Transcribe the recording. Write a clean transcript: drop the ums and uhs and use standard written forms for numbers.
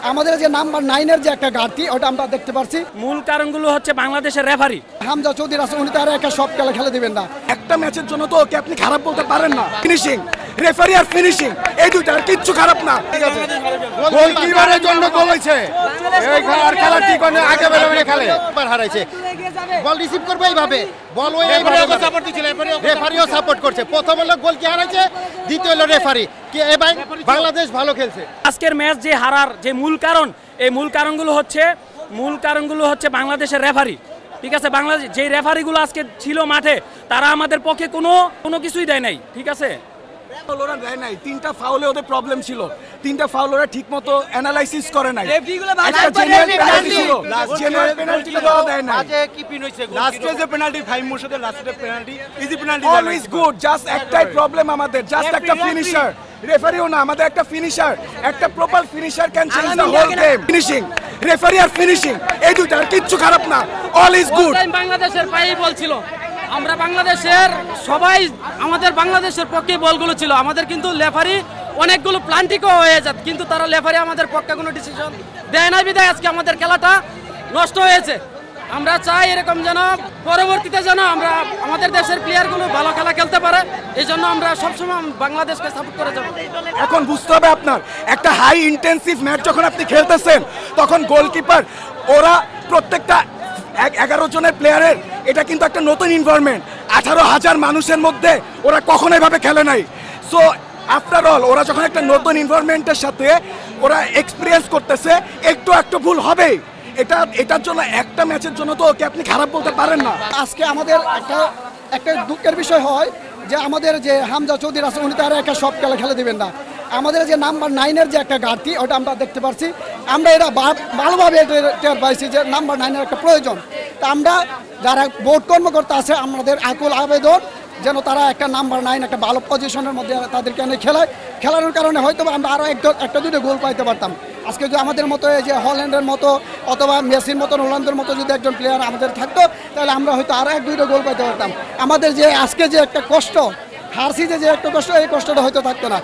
আমাদের যে নাম্বার 9 এর যে একটা ঘাটতি ওটা আমরা দেখতে পাচ্ছি। মূল কারণগুলো হচ্ছে বাংলাদেশের রেফারি হামজা চৌধুরী আছে, উনি তার একা সব খেলা দিবেন না। একটা ম্যাচের জন্য তো ওকে আপনি খারাপ বলতে পারেন না। ফিনিশিং, রেফারি আর ফিনিশিং এই দুটো আর কিচ্ছু খারাপ না। ঠিক আছে, গোলকিপারের জন্য গোল হইছে, এই আর খেলা ঠিক হয় না, আগে বেরোবে খেলে বার হারাইছে। বল রিসিভ করবে এইভাবে, বল ওই এইভাবে সাপোর্ট দিছিল, রেফারিও সাপোর্ট করছে। প্রথম হলো গোল কি হারাইছে, দ্বিতীয় হলো রেফারি কি। এবার বাংলাদেশ ভালো খেলছে। আজকের ম্যাচ যে হারার যে মূল কারণ, এই মূল কারণগুলো হচ্ছে বাংলাদেশের রেফারি। ঠিক আছে, বাংলাদেশ যে রেফারিগুলো আজকে ছিল মাঠে তারা আমাদের পক্ষে কোনো কিছুই দেয় নাই। ঠিক আছে, ওরা দেয় নাই। 3টা ফাউলে ওদের প্রবলেম ছিল, 3টা ফাউল ওরা ঠিকমতো অ্যানালাইসিস করে নাই। একটা জেনুইন পেনাল্টি ছিল, জেনুইন পেনাল্টি দেওয়া দেয় না। আজে কি পিন হইছে, লাস্টে যে পেনাল্টি ফাইম মুর্শিদের লাস্টে penalty, easy penalty. Always good, just একটাই প্রবলেম আমাদের, জাস্ট একটা ফিনিশার। রেফারিও না, আমাদের একটা ফিনিশার, একটা proper finisher can change the whole game. Finishing, referee আর ফিনিশিং এই দুটো আর কিচ্ছু খারাপ না। All is good. বাংলাদেশের পায়েই বলছিল, আমরা বাংলাদেশের সবাই আমাদের বাংলাদেশের পক্ষে বলগুলো ছিল আমাদের, কিন্তু লেফারি অনেকগুলো প্লান্টিকও হয়ে যাত, কিন্তু তারা লেফারি আমাদের পক্ষে কোনো ডিসিশন দেয় না বিধায় আজকে আমাদের খেলাটা নষ্ট হয়েছে। আমরা চাই এরকম যেন পরবর্তীতে যেন আমরা আমাদের দেশের প্লেয়ারগুলো ভালো খেলা খেলতে পারে, এই জন্য আমরা সবসময় বাংলাদেশকে সাপোর্ট করে যাব। এখন বুঝতে হবে আপনার, একটা হাই ইন্টেন্সিভ ম্যাচ যখন আপনি খেলতেছেন তখন গোলকিপার ওরা প্রত্যেকটা 11 জনের প্লেয়ারের এটা কিন্তু একটা নতুন এনভায়রনমেন্ট। 18,000 মানুষের মধ্যে ওরা কখনো এভাবে খেলে নাই। সো আফটার অল ওরা যখন একটা নতুন এনভায়রনমেন্টের সাথে ওরা এক্সপিরিয়েন্স করতেছে, একটু ভুল হবেই। এটার জন্য একটা ম্যাচের জন্য তো ওকে আপনি খারাপ বলতে পারেন না। আজকে আমাদের একটা দুঃখের বিষয় হয় যে আমাদের যে হামজা চৌধুরী আছে, উনি তার একা সব খেলা দিবেন না। আমাদের যে নাম্বার 9 এর যে একটা ঘাটতি ওটা আমরা দেখতে পাচ্ছি। আমরা এটা ভালোভাবে টের পাইছি যে নাম্বার 9 এর একটা প্রয়োজন। তা আমরা যারা বোর্ড কর্মকর্তা আছে, আমাদের আকুল আবেদন যেন তারা একটা নাম্বার 9 একটা ভালো পজিশনের মধ্যে তাদেরকে এনে খেলানোর কারণে হয়তো আমরা আরও একটা দুটো গোল পাইতে পারতাম। আজকে যদি আমাদের মতো যে হল্যান্ডের মতো অথবা মেসির মতো রোনালদোর মতো যদি একজন প্লেয়ার আমাদের থাকতো, তাহলে আমরা হয়তো আরও 1-2টা গোল পাইতে পারতাম। আমাদের যে আজকে যে একটা কষ্ট, হারসি যে একটা কষ্ট, এই কষ্টটা হয়তো থাকতো না।